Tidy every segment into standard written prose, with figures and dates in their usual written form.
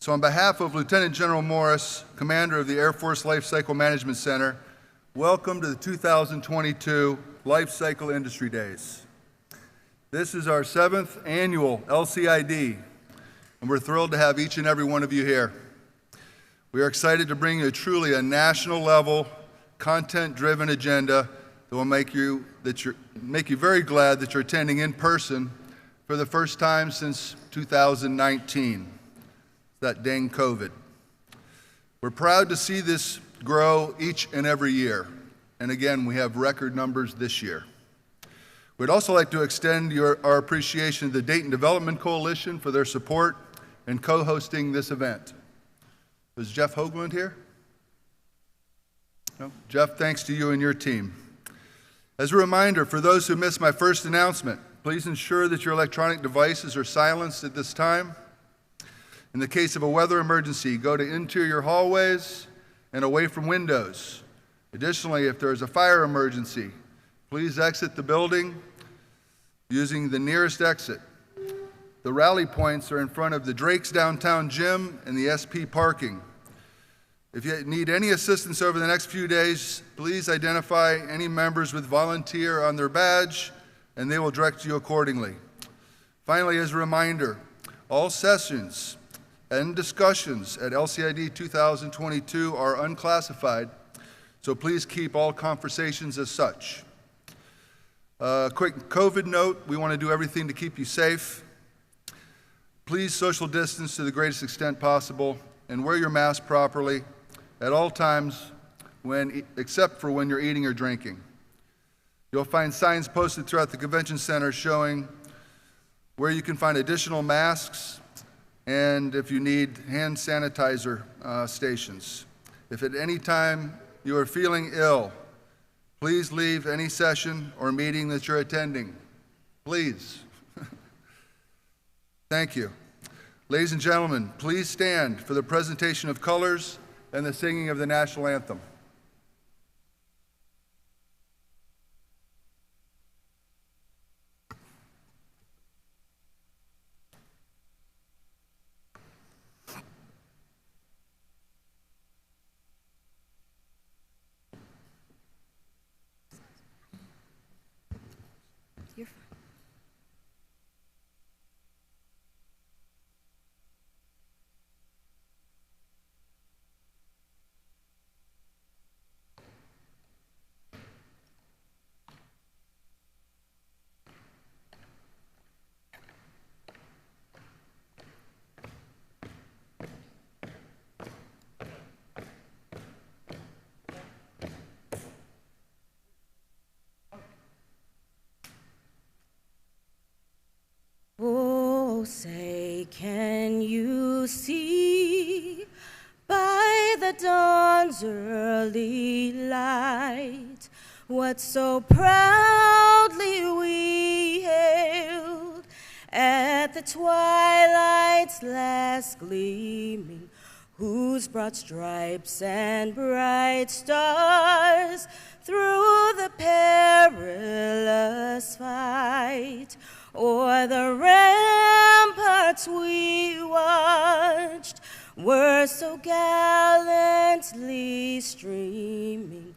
So on behalf of Lieutenant General Morris, Commander of the Air Force Life Cycle Management Center, welcome to the 2022 Life Cycle Industry Days. This is our 7th annual LCID, and we're thrilled to have each and every one of you here. We are excited to bring you truly a national level, content-driven agenda that will make you very glad that you're attending in person for the first time since 2019. That dang COVID. We're proud to see this grow each and every year. And again, we have record numbers this year. We'd also like to extend our appreciation to the Dayton Development Coalition for their support in co-hosting this event. Is Jeff Hoagland here? No? Jeff, thanks to you and your team. As a reminder, for those who missed my first announcement, please ensure that your electronic devices are silenced at this time. In the case of a weather emergency, go to interior hallways and away from windows. Additionally, if there is a fire emergency, please exit the building using the nearest exit. The rally points are in front of the Drake's Downtown Gym and the SP parking. If you need any assistance over the next few days, please identify any members with volunteer on their badge, and they will direct you accordingly. Finally, as a reminder, all sessions and discussions at LCID 2022 are unclassified, so please keep all conversations as such. Quick COVID note, we want to do everything to keep you safe. Please social distance to the greatest extent possible and wear your mask properly at all times, except for when you're eating or drinking. You'll find signs posted throughout the convention center showing where you can find additional masks and if you need hand sanitizer stations. If at any time you are feeling ill, please leave any session or meeting that you're attending. Please. Thank you. Ladies and gentlemen, please stand for the presentation of colors and the singing of the national anthem. You're fine. Oh, say, can you see by the dawn's early light what so proudly we hailed at the twilight's last gleaming, whose broad stripes and bright stars through the perilous fight o'er the ramparts we watched were so gallantly streaming,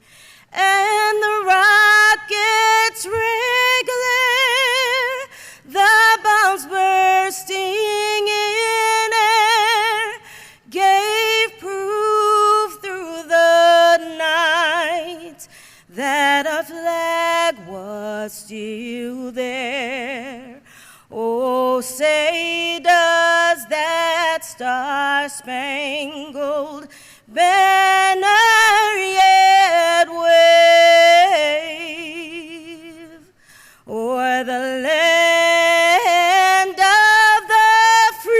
and the rockets' red glare, the bombs bursting in air, gave proof through the night that our flag was still there. Oh, say, does that star-spangled banner yet wave o'er the land of the free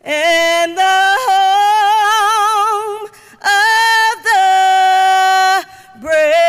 and the home of the brave?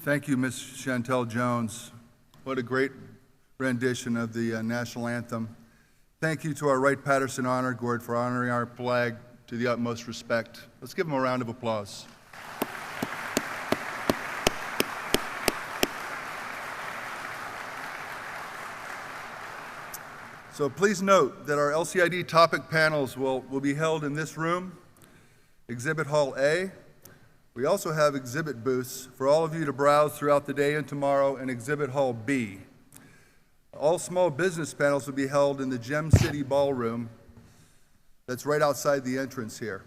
Thank you, Ms. Chantel Jones. What a great rendition of the national anthem. Thank you to our Wright-Patterson Honor Guard for honoring our flag to the utmost respect. Let's give them a round of applause. So please note that our LCID topic panels will be held in this room, Exhibit Hall A. We also have exhibit booths for all of you to browse throughout the day and tomorrow in Exhibit Hall B. All small business panels will be held in the Gem City Ballroom that's right outside the entrance here.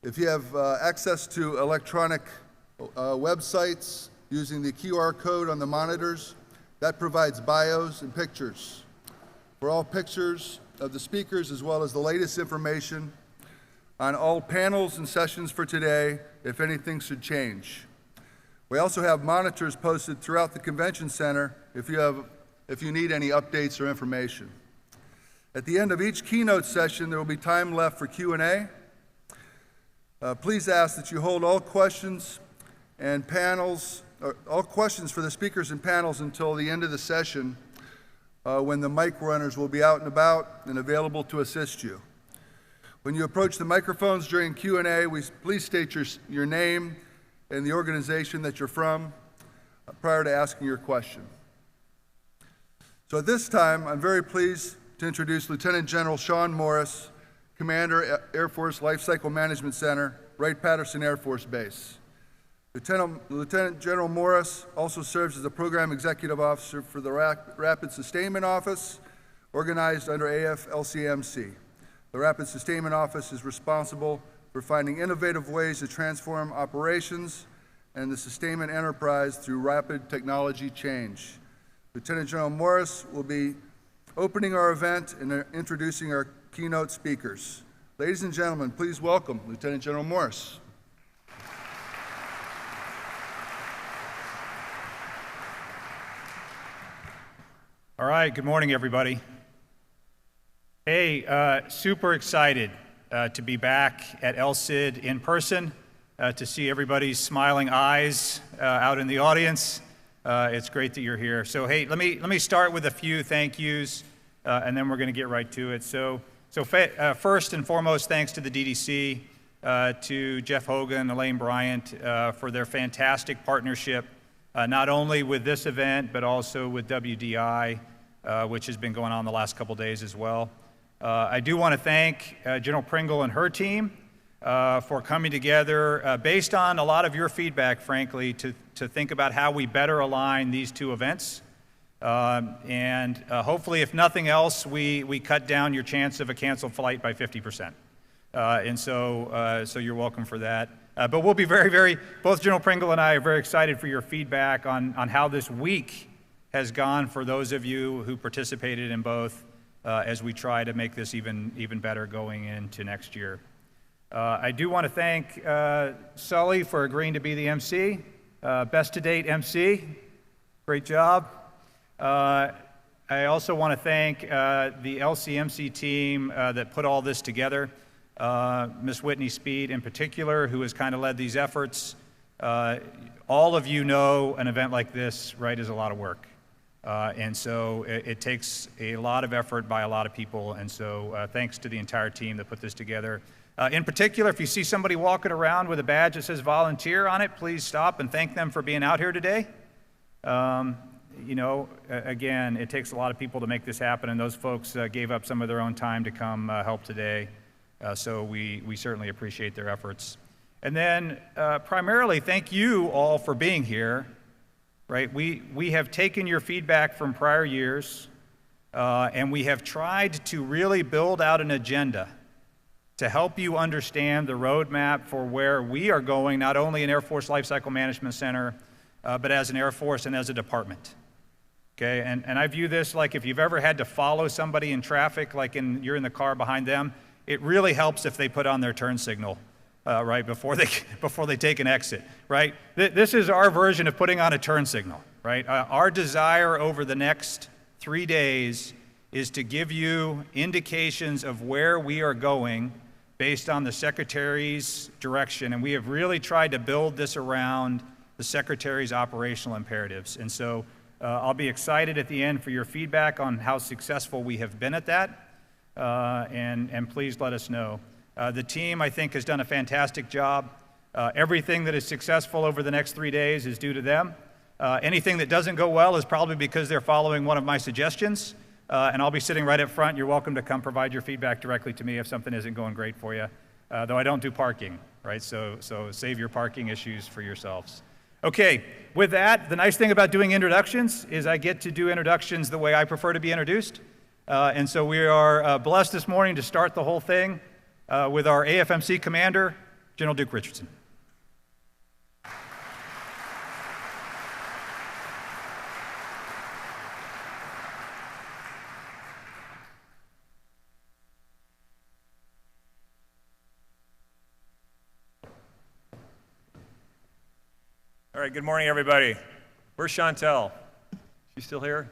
If you have access to electronic websites using the QR code on the monitors, that provides bios and pictures. For all pictures of the speakers as well as the latest information on all panels and sessions for today, if anything should change. We also have monitors posted throughout the convention center if you need any updates or information. At the end of each keynote session, there will be time left for Q&A. Please ask that you hold all questions and panels, all questions for the speakers and panels until the end of the session, when the mic runners will be out and about and available to assist you. When you approach the microphones during Q&A, please state your name and the organization that you're from prior to asking your question. So at this time, I'm very pleased to introduce Lieutenant General Shaun Morris, Commander, Air Force Life Cycle Management Center, Wright-Patterson Air Force Base. Lieutenant General Morris also serves as the Program Executive Officer for the Rapid Sustainment Office, organized under AFLCMC. The Rapid Sustainment Office is responsible for finding innovative ways to transform operations and the sustainment enterprise through rapid technology change. Lieutenant General Morris will be opening our event and introducing our keynote speakers. Ladies and gentlemen, please welcome Lieutenant General Morris. All right, good morning, everybody. Hey, super excited to be back at LCID in person, to see everybody's smiling eyes out in the audience. It's great that you're here. So hey, let me start with a few thank yous, and then we're going to get right to it. So first and foremost, thanks to the DDC, to Jeff Hogan, Elaine Bryant, for their fantastic partnership, not only with this event, but also with WDI, which has been going on the last couple days as well. I do want to thank General Pringle and her team for coming together based on a lot of your feedback, frankly, to think about how we better align these two events. And hopefully, if nothing else, we cut down your chance of a canceled flight by 50%. And so you're welcome for that. But we'll be both General Pringle and I are very excited for your feedback on how this week has gone for those of you who participated in both, as we try to make this even better going into next year. I do want to thank Sully for agreeing to be the MC, best to date MC. Great job. I also want to thank the LCMC team that put all this together. Ms. Whitney Speed in particular, who has kind of led these efforts. All of you know an event like this, right, is a lot of work. And so it takes a lot of effort by a lot of people, and so thanks to the entire team that put this together. In particular, if you see somebody walking around with a badge that says volunteer on it, please stop and thank them for being out here today. You know, again, it takes a lot of people to make this happen, and those folks gave up some of their own time to come help today. So we certainly appreciate their efforts. And then primarily, thank you all for being here. Right? We have taken your feedback from prior years, and we have tried to really build out an agenda to help you understand the roadmap for where we are going, not only in Air Force Lifecycle Management Center, but as an Air Force and as a department. Okay, and I view this like if you've ever had to follow somebody in traffic, like you're in the car behind them, it really helps if they put on their turn signal. Right, before they take an exit, right? This is our version of putting on a turn signal, right? Our desire over the next 3 days is to give you indications of where we are going based on the Secretary's direction, and we have really tried to build this around the Secretary's operational imperatives. And so I'll be excited at the end for your feedback on how successful we have been at that, and please let us know. The team, I think, has done a fantastic job. Everything that is successful over the next 3 days is due to them. Anything that doesn't go well is probably because they're following one of my suggestions, and I'll be sitting right up front. You're welcome to come provide your feedback directly to me if something isn't going great for you, though I don't do parking, right? So save your parking issues for yourselves. Okay, with that, the nice thing about doing introductions is I get to do introductions the way I prefer to be introduced. And so we are blessed this morning to start the whole thing with our AFMC commander, General Duke Richardson. All right, good morning, everybody. Where's Chantel? She's still here?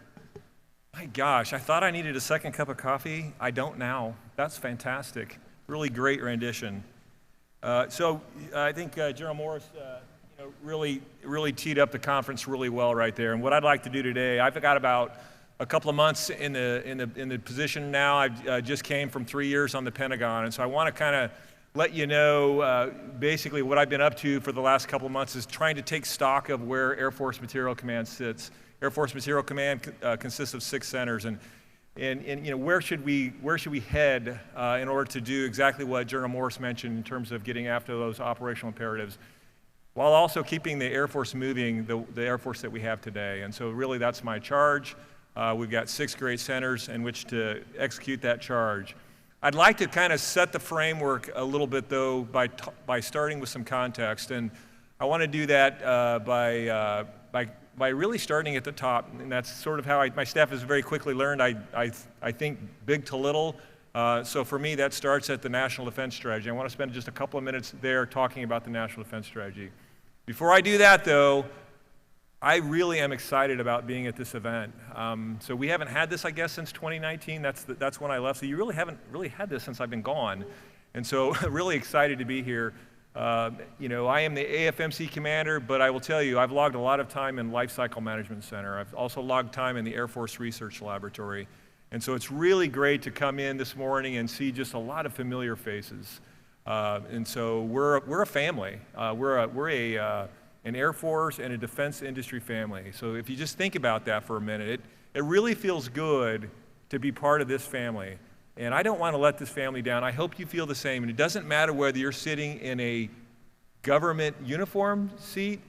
My gosh, I thought I needed a second cup of coffee. I don't now. That's fantastic. Really great rendition. So I think General Morris really teed up the conference really well right there. And what I'd like to do today, I've got about a couple of months in the position now. I just came from 3 years on the Pentagon, and so I want to kind of let you know basically what I've been up to for the last couple of months is trying to take stock of where Air Force Materiel Command sits. Air Force Materiel Command consists of 6 centers, and you know, where should we head in order to do exactly what General Morris mentioned in terms of getting after those operational imperatives, while also keeping the Air Force moving, the Air Force that we have today. And so really that's my charge. We've got 6 great centers in which to execute that charge. I'd like to kind of set the framework a little bit, though, by starting with some context, and I want to do that by really starting at the top, and that's sort of how my staff has very quickly learned. I think big to little, so for me that starts at the National Defense Strategy. I want to spend just a couple of minutes there talking about the National Defense Strategy. Before I do that, though, I really am excited about being at this event. So we haven't had this, I guess, since 2019. That's when I left. So you really haven't had this since I've been gone. And so really excited to be here. You know, I am the AFMC commander, but I will tell you, I've logged a lot of time in Life Cycle Management Center. I've also logged time in the Air Force Research Laboratory. And so it's really great to come in this morning and see just a lot of familiar faces. And so we're a family. We're an Air Force and a defense industry family. So if you just think about that for a minute, it really feels good to be part of this family. And I don't want to let this family down. I hope you feel the same. And it doesn't matter whether you're sitting in a government uniform seat,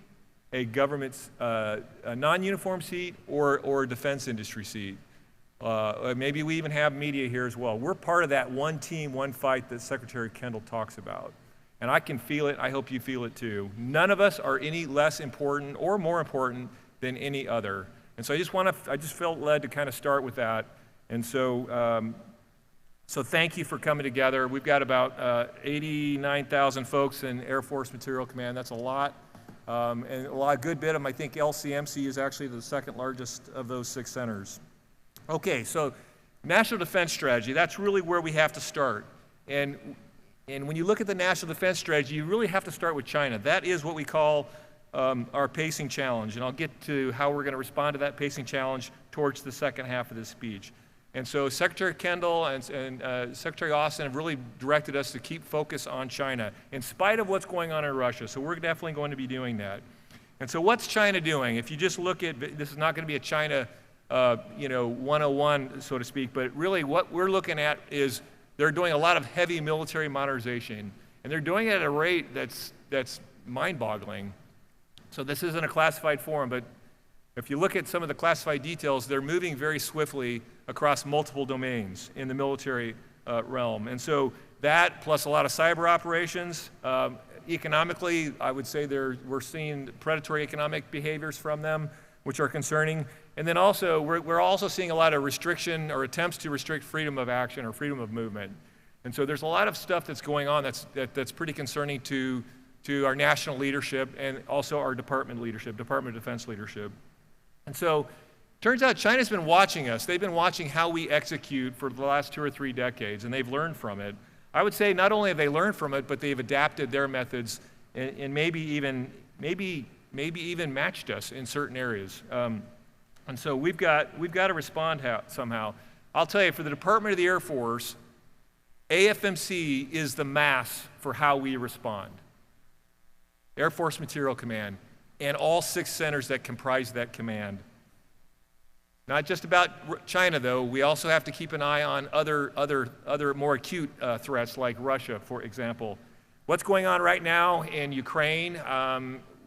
a government a non-uniform seat, or a defense industry seat. Maybe we even have media here as well. We're part of that one team, one fight that Secretary Kendall talks about. And I can feel it. I hope you feel it too. None of us are any less important or more important than any other. And so I just felt led to kind of start with that. And so, so thank you for coming together. We've got about 89,000 folks in Air Force Materiel Command. That's a lot. And a good bit of them. I think LCMC is actually the second largest of those 6 centers. Okay, so National Defense Strategy, that's really where we have to start. And when you look at the National Defense Strategy, you really have to start with China. That is what we call our pacing challenge, and I'll get to how we're going to respond to that pacing challenge towards the second half of this speech. And so Secretary Kendall and Secretary Austin have really directed us to keep focus on China, in spite of what's going on in Russia. So we're definitely going to be doing that. And so what's China doing? If you just look at, this is not going to be a China 101, so to speak, but really what we're looking at is they're doing a lot of heavy military modernization, and they're doing it at a rate that's mind-boggling. So this isn't a classified forum, but if you look at some of the classified details, they're moving very swiftly across multiple domains in the military realm. And so that, plus a lot of cyber operations, economically, I would say we're seeing predatory economic behaviors from them, which are concerning. And then also, we're also seeing a lot of restriction or attempts to restrict freedom of action or freedom of movement. And so there's a lot of stuff that's going on that's pretty concerning to our national leadership and also our department leadership, Department of Defense leadership. And so turns out China's been watching us. They've been watching how we execute for the last 2 or 3 decades, and they've learned from it. I would say not only have they learned from it, but they've adapted their methods and maybe maybe even matched us in certain areas. And so we've got to respond somehow. I'll tell you, for the Department of the Air Force, AFMC is the mass for how we respond. Air Force Materiel Command, and all 6 centers that comprise that command. Not just about China, though. We also have to keep an eye on other more acute threats like Russia, for example. What's going on right now in Ukraine?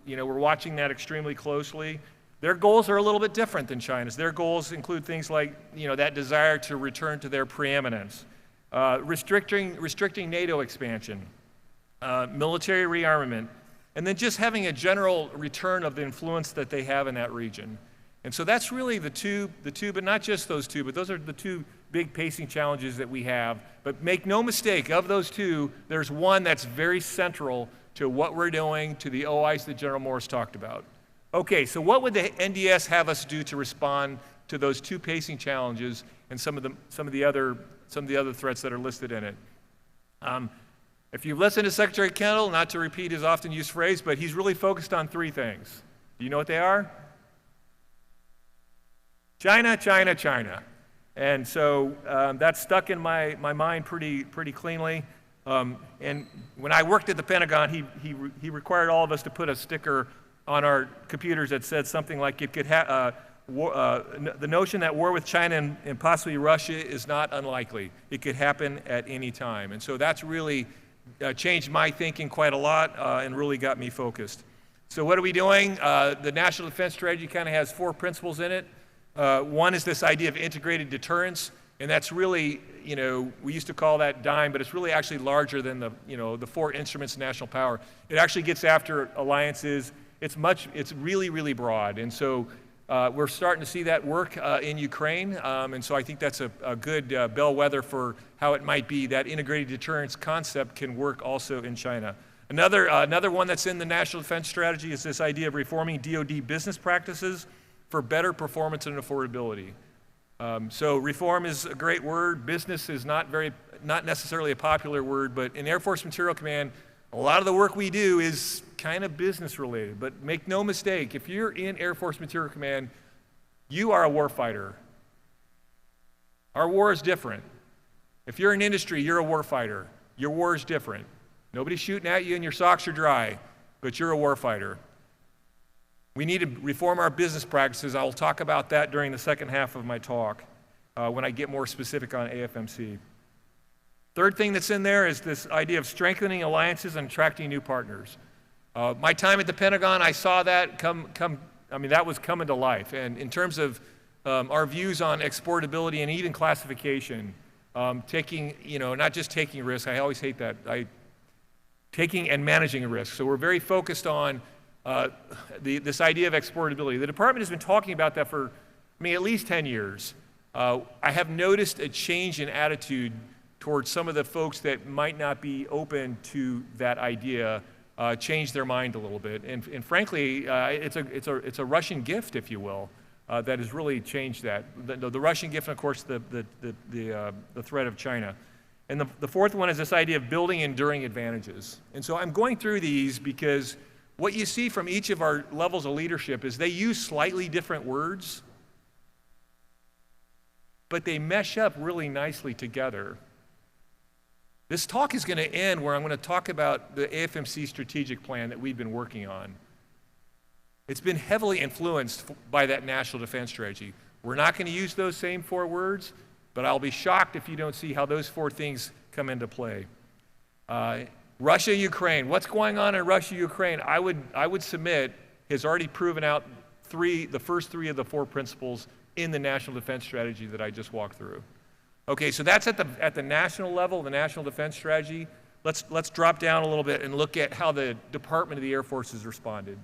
We're watching that extremely closely. Their goals are a little bit different than China's. Their goals include things like, that desire to return to their preeminence, restricting NATO expansion, military rearmament, and then just having a general return of the influence that they have in that region. And so that's really the two, but not just those two, but those are the 2 big pacing challenges that we have. But make no mistake, of those 2, there's one that's very central to what we're doing, to the OIs that General Morris talked about. Okay, so what would the NDS have us do to respond to those 2 pacing challenges and some of the other threats that are listed in it? If you've listened to Secretary Kendall, not to repeat his often used phrase, but he's really focused on 3 things. Do you know what they are? China, China, China. And so that's stuck in my mind pretty cleanly. And when I worked at the Pentagon, he required all of us to put a sticker on our computers that said something like it could the notion that war with China and possibly Russia is not unlikely. It could happen at any time. And so that's really changed my thinking quite a lot and really got me focused. So what are we doing? The National Defense Strategy kind of has 4 principles in it. One is this idea of integrated deterrence, and that's really, we used to call that DIME, but it's really actually larger than the 4 instruments of national power. It actually gets after alliances. It's really, really broad. And so we're starting to see that work in Ukraine. And so I think that's a good bellwether for how it might be that integrated deterrence concept can work also in China. Another one that's in the National Defense Strategy is this idea of reforming DoD business practices for better performance and affordability. So reform is a great word. Business is not necessarily a popular word, but in Air Force Materiel Command, a lot of the work we do is kind of business related. But make no mistake, if you're in Air Force Materiel Command, you are a warfighter. Our war is different. If you're in industry, you're a warfighter. Your war is different. Nobody's shooting at you and your socks are dry, but you're a warfighter. We need to reform our business practices. I will talk about that during the second half of my talk when I get more specific on AFMC. Third thing that's in there is this idea of strengthening alliances and attracting new partners. My time at the Pentagon, I saw that that was coming to life. And in terms of our views on exportability and even classification, taking, not just taking risk, I always hate that, taking and managing a risk. So we're very focused on this idea of exportability. The department has been talking about that for, at least 10 years. I have noticed a change in attitude towards some of the folks that might not be open to that idea, change their mind a little bit. And frankly, it's a Russian gift, if you will, that has really changed that. The Russian gift, and of course, the threat of China. And the fourth one is this idea of building enduring advantages. And so I'm going through these because what you see from each of our levels of leadership is they use slightly different words, but they mesh up really nicely together. This talk is going to end where I'm going to talk about the AFMC strategic plan that we've been working on. It's been heavily influenced by that national defense strategy. We're not going to use those same 4 words, but I'll be shocked if you don't see how those 4 things come into play. Russia, Ukraine. What's going on in Russia, Ukraine? I would submit has already proven out the first 3 of the 4 principles in the national defense strategy that I just walked through. Okay, so that's at the national level, the national defense strategy. Let's drop down a little bit and look at how the Department of the Air Force has responded.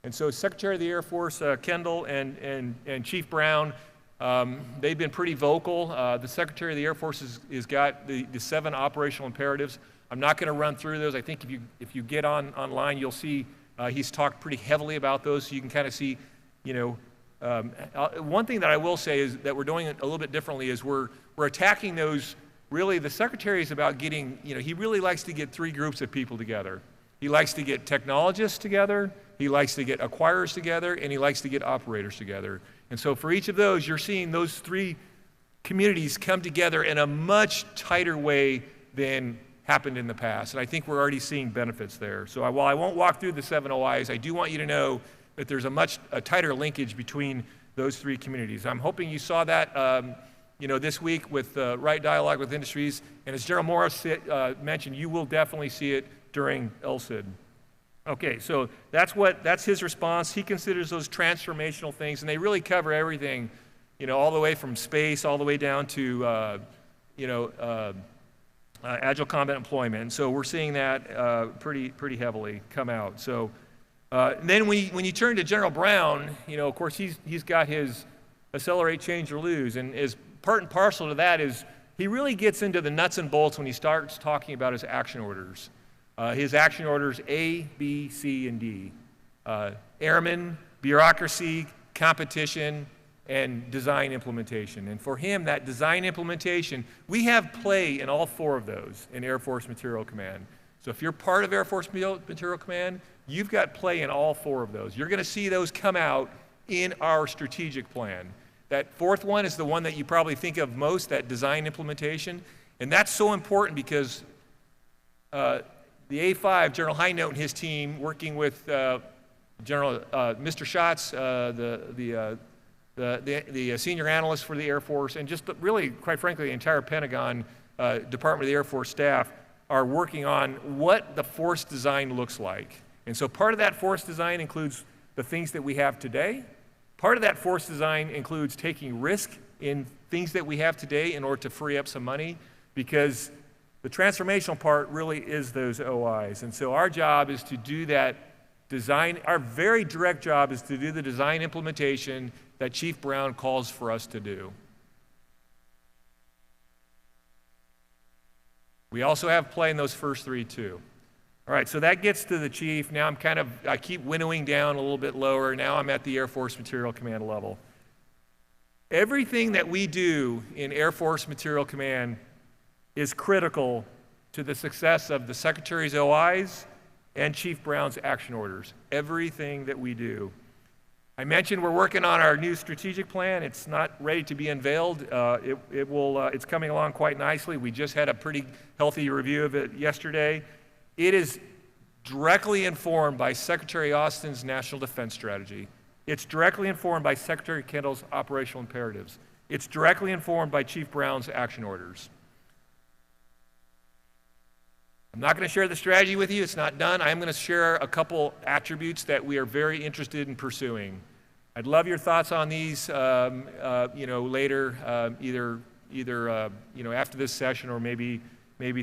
And so Secretary of the Air Force Kendall and Chief Brown, they've been pretty vocal. The Secretary of the Air Force has got the 7 operational imperatives. I'm not going to run through those. I think if you get online, you'll see he's talked pretty heavily about those, so you can kind of see, one thing that I will say is that we're doing it a little bit differently is we're attacking those. Really, the Secretary is about getting, he really likes to get 3 groups of people together. He likes to get technologists together, he likes to get acquirers together, and he likes to get operators together. And so for each of those, you're seeing those three communities come together in a much tighter way than happened in the past. And I think we're already seeing benefits there. So while I won't walk through the 7 OIs, I do want you to know that there's a tighter linkage between those three communities. I'm hoping you saw that this week with Right Dialogue with Industries. And as Shaun Morris mentioned, you will definitely see it during LSID. Okay, so that's his response. He considers those transformational things, and they really cover everything, all the way from space all the way down to agile combat employment. And so we're seeing that pretty heavily come out. So then when you turn to General Brown, of course he's got his accelerate, change, or lose, and as part and parcel to that is he really gets into the nuts and bolts when he starts talking about his action orders. His action orders A, B, C, and D. Airmen, bureaucracy, competition, and design implementation. And for him, that design implementation, we have play in all 4 of those in Air Force Materiel Command. So if you're part of Air Force Materiel Command, you've got play in all 4 of those. You're going to see those come out in our strategic plan. That 4th one is the one that you probably think of most, that design implementation. And that's so important because the A5, General Highnote and his team, working with Mr. Schatz, the senior analyst for the Air Force, and just really, quite frankly, the entire Pentagon Department of the Air Force staff are working on what the force design looks like. And so part of that force design includes the things that we have today. Part of that force design includes taking risk in things that we have today in order to free up some money, because the transformational part really is those OIs. And so our job is to do that design. Our very direct job is to do the design implementation that Chief Brown calls for us to do. We also have play in those first 3 too. All right, so that gets to the chief. Now I keep winnowing down a little bit lower. Now I'm at the Air Force Materiel Command level. Everything that we do in Air Force Materiel Command is critical to the success of the Secretary's OIs and Chief Brown's action orders. Everything that we do. I mentioned we're working on our new strategic plan. It's not ready to be unveiled. It's coming along quite nicely. We just had a pretty healthy review of it yesterday. It is directly informed by Secretary Austin's National Defense Strategy. It's directly informed by Secretary Kendall's operational imperatives. It's directly informed by Chief Brown's action orders. I'm not going to share the strategy with you. It's not done. I'm going to share a couple attributes that we are very interested in pursuing. I'd love your thoughts on these, later, either after this session or maybe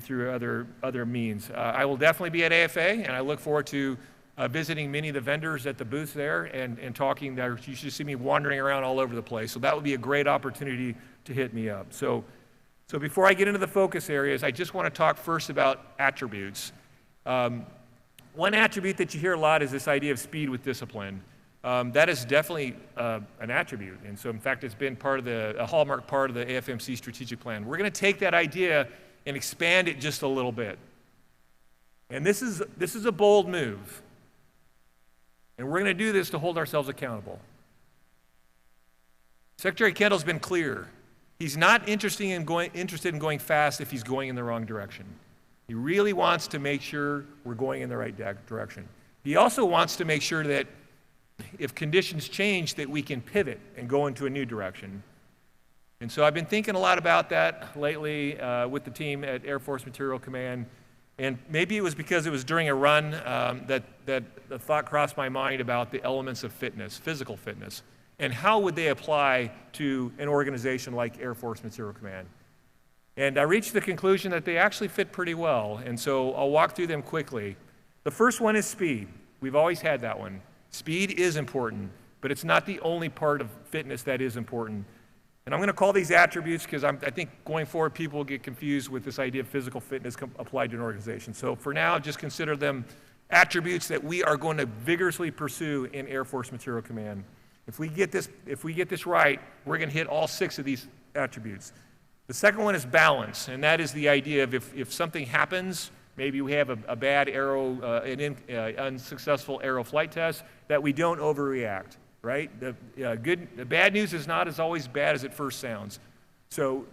through other means. I will definitely be at AFA, and I look forward to visiting many of the vendors at the booths there and talking there. You should see me wandering around all over the place. So that would be a great opportunity to hit me up. So before I get into the focus areas, I just want to talk first about attributes. One attribute that you hear a lot is this idea of speed with discipline. That is definitely an attribute. And so in fact, it's been a hallmark part of the AFMC strategic plan. We're going to take that idea and expand it just a little bit. And this is a bold move. And we're going to do this to hold ourselves accountable. Secretary Kendall's been clear. He's not interested in going fast if he's going in the wrong direction. He really wants to make sure we're going in the right direction. He also wants to make sure that if conditions change, that we can pivot and go into a new direction. And so I've been thinking a lot about that lately with the team at Air Force Materiel Command. And maybe it was because it was during a run that the thought crossed my mind about the elements of fitness, physical fitness, and how would they apply to an organization like Air Force Materiel Command. And I reached the conclusion that they actually fit pretty well, and so I'll walk through them quickly. The first one is speed. We've always had that one. Speed is important, but it's not the only part of fitness that is important. And I'm going to call these attributes because I think going forward people will get confused with this idea of physical fitness applied to an organization. So for now, just consider them attributes that we are going to vigorously pursue in Air Force Materiel Command. If we get this right, we're going to hit all 6 of these attributes. The second one is balance, and that is the idea of if something happens, maybe we have a bad unsuccessful aero flight test, that we don't overreact, right? The bad news is not as always bad as it first sounds. So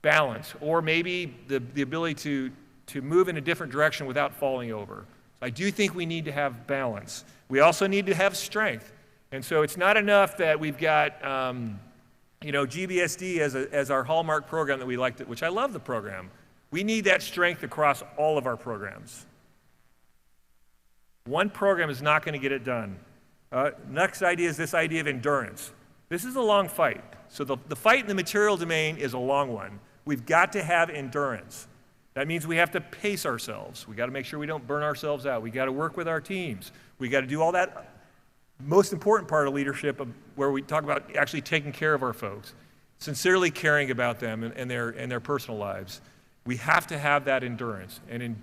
balance, or maybe the ability to move in a different direction without falling over. So I do think we need to have balance. We also need to have strength. And so it's not enough that we've got GBSD as our hallmark program that we like, which I love the program. We need that strength across all of our programs. One program is not going to get it done. Next idea is this idea of endurance. This is a long fight. So the fight in the material domain is a long one. We've got to have endurance. That means we have to pace ourselves. We got to make sure we don't burn ourselves out. We got to work with our teams. We got to do all that most important part of leadership, where we talk about actually taking care of our folks, sincerely caring about them and their personal lives. We have to have that endurance. And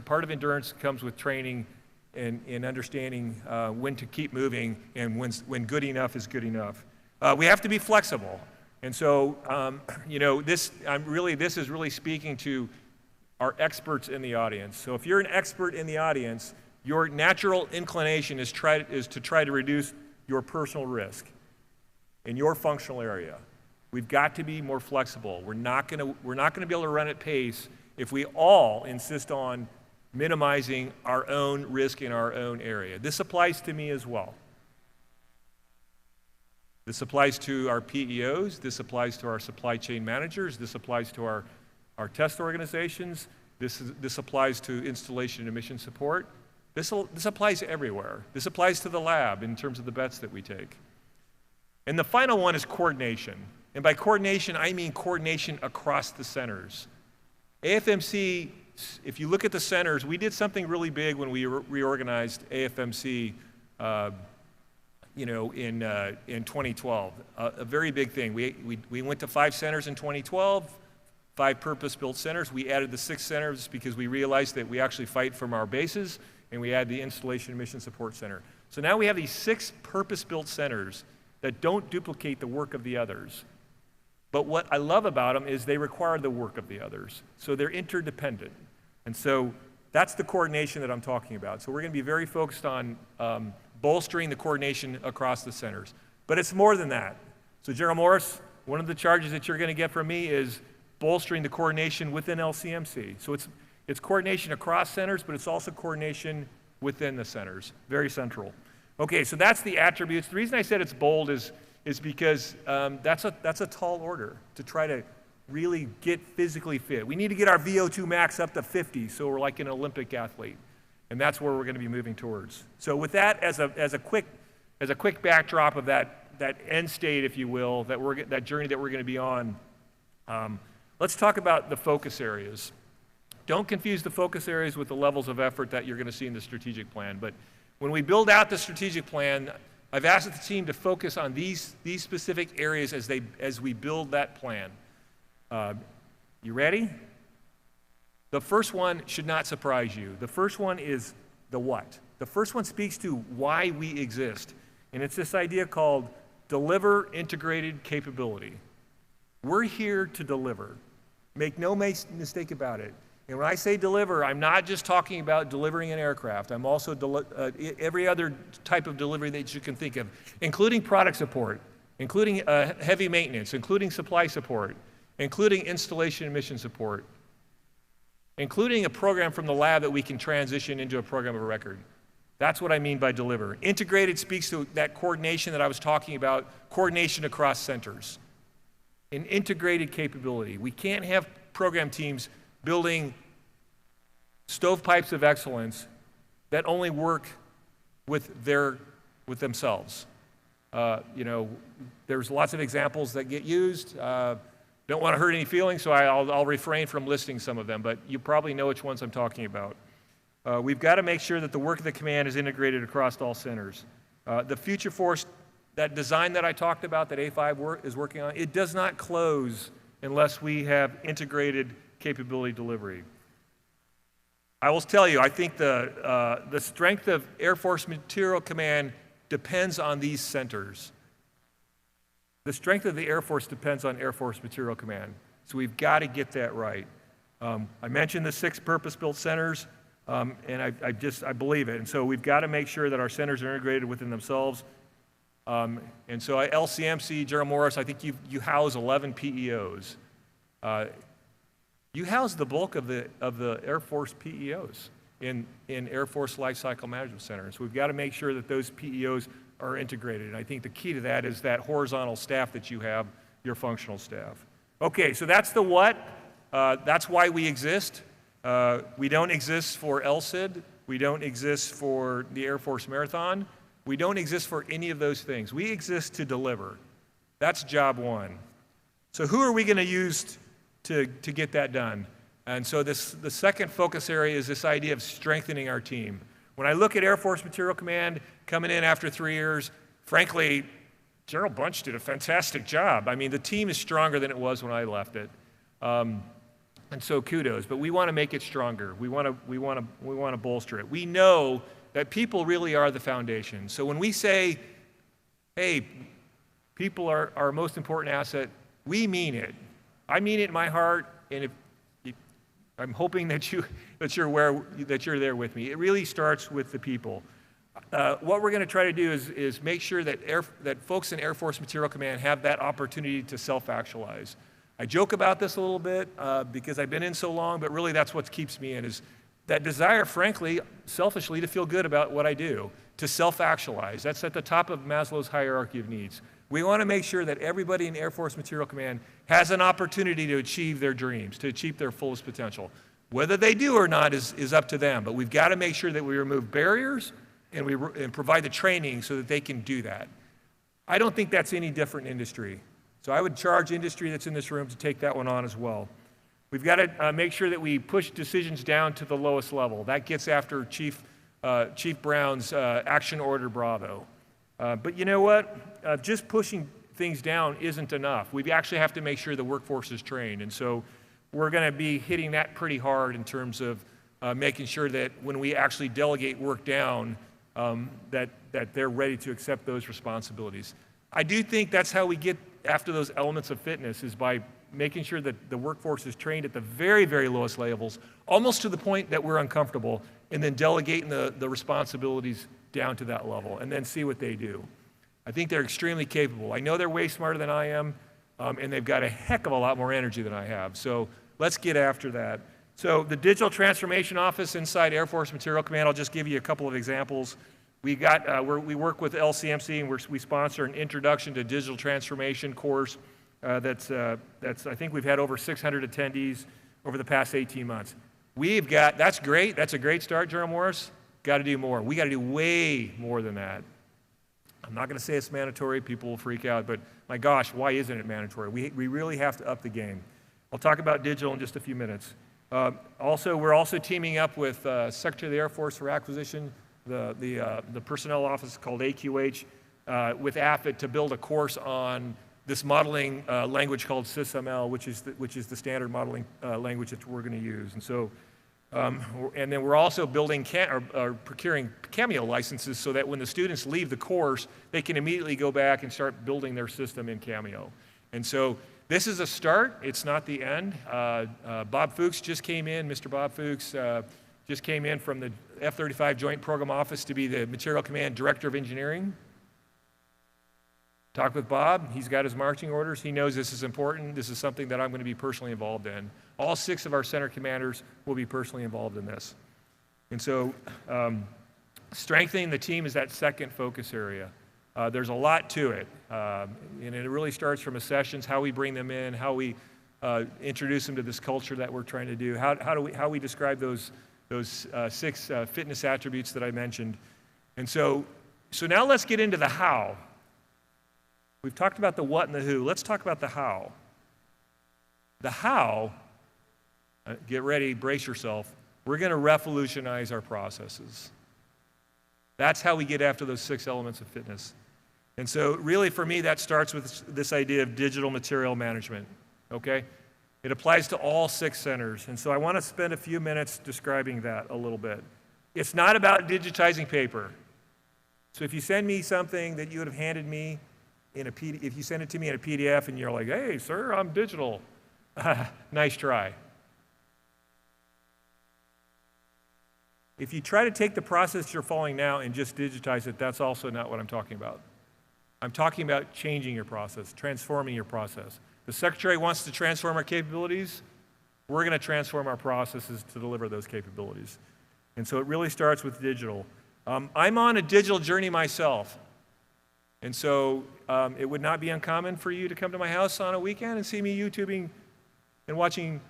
part of endurance comes with training and understanding when to keep moving and when good enough is good enough. We have to be flexible. And so, this is really speaking to our experts in the audience. So if you're an expert in the audience, your natural inclination is to try to reduce your personal risk in your functional area. We've got to be more flexible. We're not going to be able to run at pace if we all insist on minimizing our own risk in our own area. This applies to me as well. This applies to our PEOs. This applies to our supply chain managers. This applies to our test organizations. This applies to installation and mission support. This applies everywhere. This applies to the lab in terms of the bets that we take. And the final one is coordination. And by coordination, I mean coordination across the centers. AFMC, if you look at the centers, we did something really big when we reorganized AFMC in 2012. A very big thing. We went to 5 centers in 2012, 5 purpose-built centers. We added the 6th centers because we realized that we actually fight from our bases, and we add the Installation and Mission Support Center. So now we have these 6 purpose-built centers that don't duplicate the work of the others. But what I love about them is they require the work of the others. So they're interdependent. And so that's the coordination that I'm talking about. So we're going to be very focused on bolstering the coordination across the centers. But it's more than that. So General Morris, one of the charges that you're going to get from me is bolstering the coordination within LCMC. So it's coordination across centers, but it's also coordination within the centers. Very central. Okay, so that's the attributes. The reason I said it's bold is because that's a tall order to try to really get physically fit. We need to get our VO2 max up to 50, so we're like an Olympic athlete. And that's where we're going to be moving towards. So with that as a quick backdrop of that end state, if you will, that journey that we're going to be on, let's talk about the focus areas. Don't confuse the focus areas with the levels of effort that you're going to see in the strategic plan. But when we build out the strategic plan, I've asked the team to focus on these specific areas as we build that plan. You ready? The first one should not surprise you. The first one is the what. The first one speaks to why we exist. And it's this idea called deliver integrated capability. We're here to deliver. Make no mistake about it. And when I say deliver, I'm not just talking about delivering an aircraft. I'm also every other type of delivery that you can think of, including product support, including heavy maintenance, including supply support, including installation and mission support, including a program from the lab that we can transition into a program of record. That's what I mean by deliver. Integrated speaks to that coordination that I was talking about, coordination across centers. An integrated capability. We can't have program teams building stovepipes of excellence that only work with themselves. There's lots of examples that get used. Don't want to hurt any feelings, so I'll refrain from listing some of them, but you probably know which ones I'm talking about. We've got to make sure that the work of the command is integrated across all centers. The Future Force, that design that I talked about that A5 is working on, it does not close unless we have integrated capability delivery. I will tell you, I think the strength of Air Force Materiel Command depends on these centers. The strength of the Air Force depends on Air Force Materiel Command. So we've got to get that right. I mentioned the 6 purpose-built centers, and I believe it. And so we've got to make sure that our centers are integrated within themselves. And so LCMC, General Morris, I think you house 11 PEOs. You house the bulk of the Air Force PEOs in Air Force Lifecycle Management Center. So we've got to make sure that those PEOs are integrated. And I think the key to that is that horizontal staff that you have, your functional staff. Okay, so that's the what. That's why we exist. We don't exist for LCID. We don't exist for the Air Force Marathon. We don't exist for any of those things. We exist to deliver. That's job one. So who are we going to use to get that done? And so the second focus area is this idea of strengthening our team. When I look at Air Force Materiel Command coming in after 3 years, frankly, General Bunch did a fantastic job. I mean, the team is stronger than it was when I left it. And so kudos, but we want to make it stronger. We want to bolster it. We know that people really are the foundation. So when we say, hey, people are our most important asset, we mean it. I mean it in my heart, and I'm hoping that you're there with me. It really starts with the people. What we're going to try to do is make sure that folks in Air Force Materiel Command have that opportunity to self-actualize. I joke about this a little bit because I've been in so long, but really that's what keeps me in, is that desire, frankly, selfishly, to feel good about what I do, to self-actualize. That's at the top of Maslow's hierarchy of needs. We want to make sure that everybody in Air Force Materiel Command has an opportunity to achieve their dreams, to achieve their fullest potential. Whether they do or not is up to them, but we've got to make sure that we remove barriers and provide the training so that they can do that. I don't think that's any different in industry. So I would charge industry that's in this room to take that one on as well. We've got to make sure that we push decisions down to the lowest level. That gets after Chief Brown's Action Order Bravo. But you know what? Just pushing things down isn't enough. We actually have to make sure the workforce is trained. And so we're going to be hitting that pretty hard in terms of making sure that when we actually delegate work down, that they're ready to accept those responsibilities. I do think that's how we get after those elements of fitness, is by making sure that the workforce is trained at the very, very lowest levels, almost to the point that we're uncomfortable, and then delegating the responsibilities down to that level, and then see what they do. I think they're extremely capable. I know they're way smarter than I am, and they've got a heck of a lot more energy than I have. So let's get after that. So the Digital Transformation Office inside Air Force Materiel Command, I'll just give you a couple of examples. We work with LCMC, and we sponsor an Introduction to Digital Transformation course that's I think we've had over 600 attendees over the past 18 months. That's great. That's a great start, General Morris. Got to do more. We got to do way more than that. I'm not going to say it's mandatory. People will freak out, but my gosh, why isn't it mandatory? We really have to up the game. I'll talk about digital in just a few minutes. We're also teaming up with Secretary of the Air Force for acquisition, the personnel office called AQH, with AFPEO to build a course on this modeling language called SysML, which is the standard modeling language that we're going to use. And so, and then we're also building procuring Cameo licenses so that when the students leave the course, they can immediately go back and start building their system in Cameo. And so this is a start. It's not the end. Bob Fuchs just came in. Mr. Bob Fuchs just came in from the F-35 Joint Program Office to be the Materiel Command Director of Engineering. Talk with Bob. He's got his marching orders. He knows this is important. This is something that I'm going to be personally involved in. All 6 of our center commanders will be personally involved in this. And so strengthening the team is that second focus area. There's a lot to it. And it really starts from sessions, how we bring them in, how we introduce them to this culture that we're trying to do, how we describe those 6 fitness attributes that I mentioned. And so now let's get into the how. We've talked about the what and the who. Let's talk about the how. The how, get ready, brace yourself, we're going to revolutionize our processes. That's how we get after those 6 elements of fitness. And so really for me, that starts with this idea of digital material management, okay? It applies to all 6 centers. And so I want to spend a few minutes describing that a little bit. It's not about digitizing paper. So if you send me something that you would have handed me in a PDF, if you send it to me in a PDF and you're like, hey, sir, I'm digital, nice try. If you try to take the process you're following now and just digitize it, that's also not what I'm talking about. I'm talking about changing your process, transforming your process. The Secretary wants to transform our capabilities. We're going to transform our processes to deliver those capabilities. And so it really starts with digital. I'm on a digital journey myself. And so it would not be uncommon for you to come to my house on a weekend and see me YouTubing and watching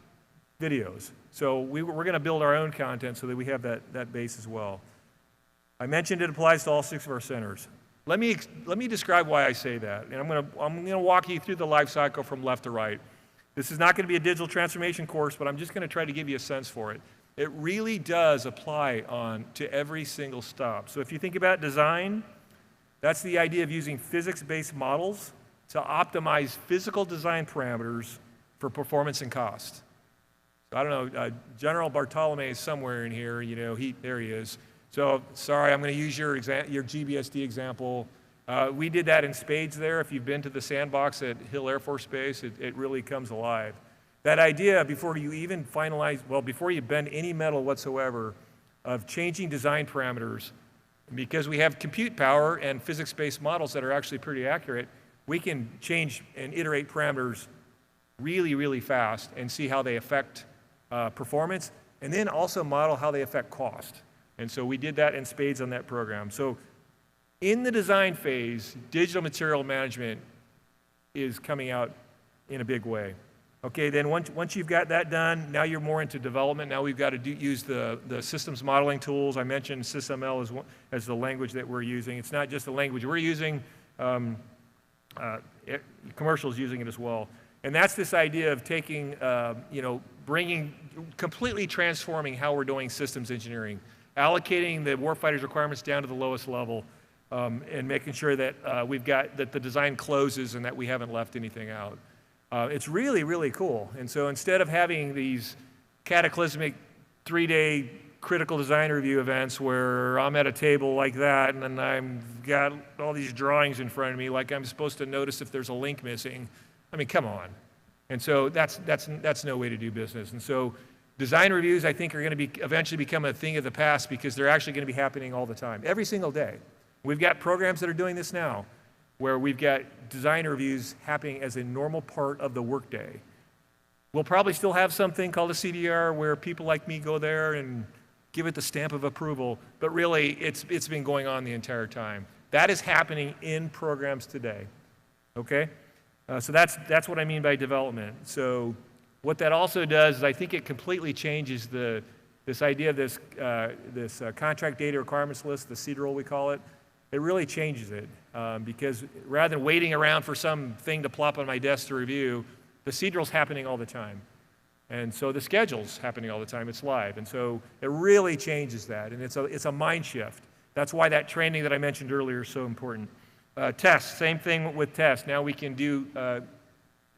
videos. So we're going to build our own content so that we have that base as well. I mentioned it applies to all 6 of our centers. Let me describe why I say that. And I'm going to walk you through the life cycle from left to right. This is not going to be a digital transformation course, but I'm just going to try to give you a sense for it. It really does apply to every single stop. So if you think about design, that's the idea of using physics-based models to optimize physical design parameters for performance and cost. So I don't know, General Bartolome is somewhere in here, you know, there he is. So sorry, I'm going to use your GBSD example. We did that in spades there. If you've been to the sandbox at Hill Air Force Base, it really comes alive. That idea, before you even finalize, well, before you bend any metal whatsoever, of changing design parameters, because we have compute power and physics-based models that are actually pretty accurate, we can change and iterate parameters really, really fast and see how they affect performance, and then also model how they affect cost. And so we did that in spades on that program. So in the design phase, digital material management is coming out in a big way. Okay, then once you've got that done, now you're more into development. Now we've got to use the systems modeling tools. I mentioned SysML as the language that we're using. It's not just the language we're using. Commercial's using it as well. And that's this idea of taking, completely transforming how we're doing systems engineering, allocating the warfighter's requirements down to the lowest level, and making sure that that the design closes and that we haven't left anything out. It's really, really cool. And so instead of having these cataclysmic 3-day critical design review events where I'm at a table like that and then I've got all these drawings in front of me like I'm supposed to notice if there's a link missing, I mean, come on. And so that's no way to do business. And so design reviews, I think, are going to eventually become a thing of the past because they're actually going to be happening all the time, every single day. We've got programs that are doing this now, where we've got design reviews happening as a normal part of the workday. We'll probably still have something called a CDR where people like me go there and give it the stamp of approval, but really it's been going on the entire time. That is happening in programs today, okay? So that's what I mean by development. So what that also does is I think it completely changes this idea of this contract data requirements list, the CDRL we call it. It really changes it because rather than waiting around for something to plop on my desk to review, the CDRL's happening all the time. And so the schedule's happening all the time, it's live. And so it really changes that, and it's a mind shift. That's why that training that I mentioned earlier is so important. Tests, same thing with tests. Now we can do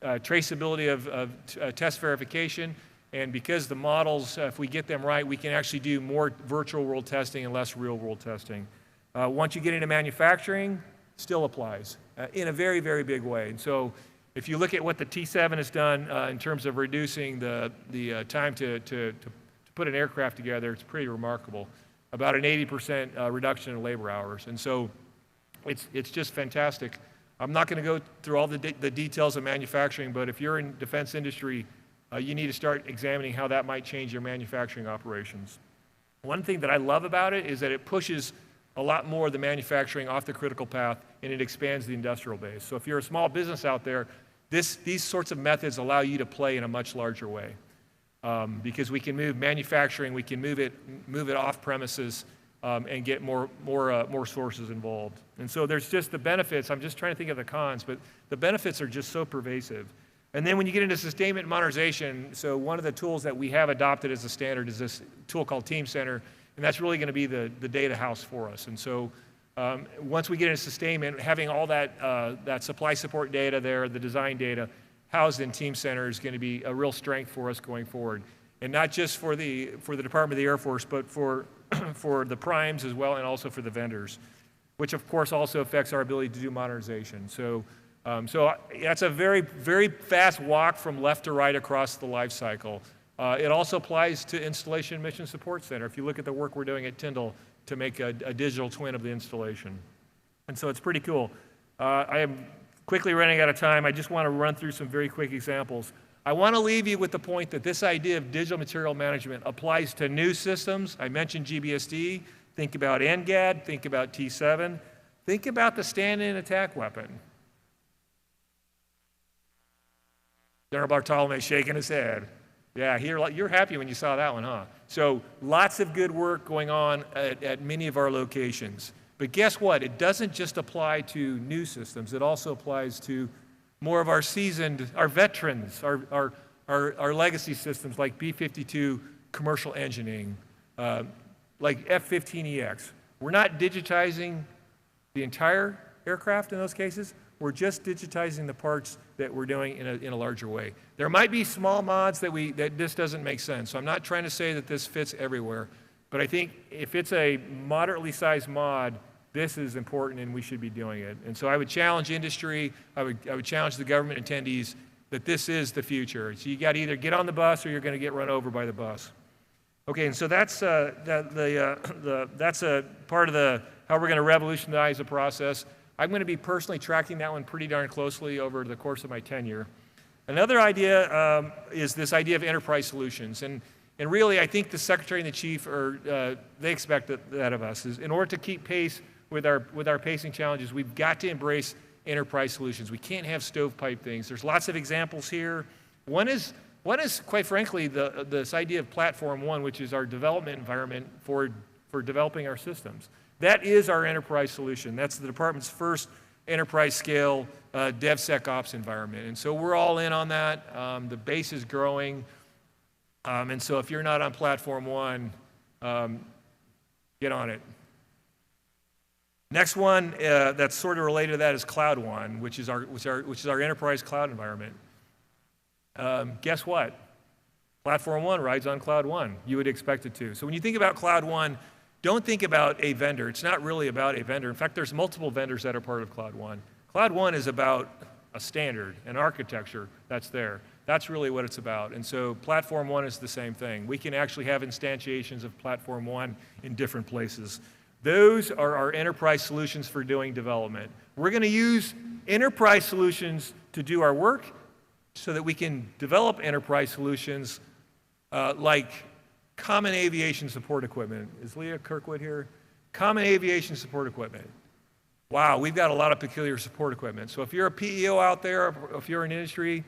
traceability of test verification, and because the models, if we get them right, we can actually do more virtual world testing and less real world testing. Once you get into manufacturing, still applies in a very, very big way. And so if you look at what the T7 has done in terms of reducing the time to put an aircraft together, it's pretty remarkable. About an 80% reduction in labor hours. And so it's just fantastic. I'm not going to go through all the details of manufacturing, but if you're in defense industry, you need to start examining how that might change your manufacturing operations. One thing that I love about it is that it pushes a lot more of the manufacturing off the critical path, and it expands the industrial base. So if you're a small business out there, these sorts of methods allow you to play in a much larger way because we can move manufacturing, we can move it off premises, and get more sources involved. And so there's just the benefits. I'm just trying to think of the cons, but the benefits are just so pervasive. And then when you get into sustainment and modernization, so one of the tools that we have adopted as a standard is this tool called Team Center, and that's really going to be the data house for us. And so once we get into sustainment, having all that supply support data there, the design data, housed in Team Center is going to be a real strength for us going forward. And not just for the Department of the Air Force, but for the primes as well, and also for the vendors, which of course also affects our ability to do modernization. So that's a very, very fast walk from left to right across the life cycle. It also applies to Installation and Mission Support Center. If you look at the work we're doing at Tyndall to make a digital twin of the installation. And so it's pretty cool. I am quickly running out of time. I just want to run through some very quick examples. I want to leave you with the point that this idea of digital material management applies to new systems. I mentioned GBSD. Think about NGAD. Think about T7. Think about the stand-in attack weapon. General Bartolome shaking his head. Yeah, you're happy when you saw that one, huh? So lots of good work going on at many of our locations. But guess what? It doesn't just apply to new systems. It also applies to more of our seasoned, our veterans, our legacy systems like B-52 commercial engineering, like F-15EX. We're not digitizing the entire aircraft in those cases. We're just digitizing the parts that we're doing in a larger way. There might be small mods that this doesn't make sense. So I'm not trying to say that this fits everywhere, but I think if it's a moderately sized mod, this is important and we should be doing it. And so I would challenge industry, I would challenge the government attendees that this is the future. So you got to either get on the bus or you're going to get run over by the bus. Okay, and so that's that's a part of how we're going to revolutionize the process. I'm going to be personally tracking that one pretty darn closely over the course of my tenure. Another idea is this idea of enterprise solutions. And really, I think the Secretary and the Chief, they expect that of us. Is in order to keep pace with our pacing challenges, we've got to embrace enterprise solutions. We can't have stovepipe things. There's lots of examples here. One is quite frankly, this idea of Platform One, which is our development environment for developing our systems. That is our enterprise solution. That's the department's first enterprise scale DevSecOps environment. And so we're all in on that. The base is growing. And so if you're not on Platform One, get on it. Next one that's sort of related to that is Cloud One, which is our enterprise cloud environment. Guess what? Platform One rides on Cloud One. You would expect it to. So when you think about Cloud One, don't think about a vendor. It's not really about a vendor. In fact, there's multiple vendors that are part of Cloud One. Cloud One is about a standard, an architecture that's there. That's really what it's about. And so Platform One is the same thing. We can actually have instantiations of Platform One in different places. Those are our enterprise solutions for doing development. We're going to use enterprise solutions to do our work so that we can develop enterprise solutions like Common Aviation Support Equipment. Is Leah Kirkwood here? Common Aviation Support Equipment. Wow, we've got a lot of peculiar support equipment. So if you're a PEO out there, or if you're in industry,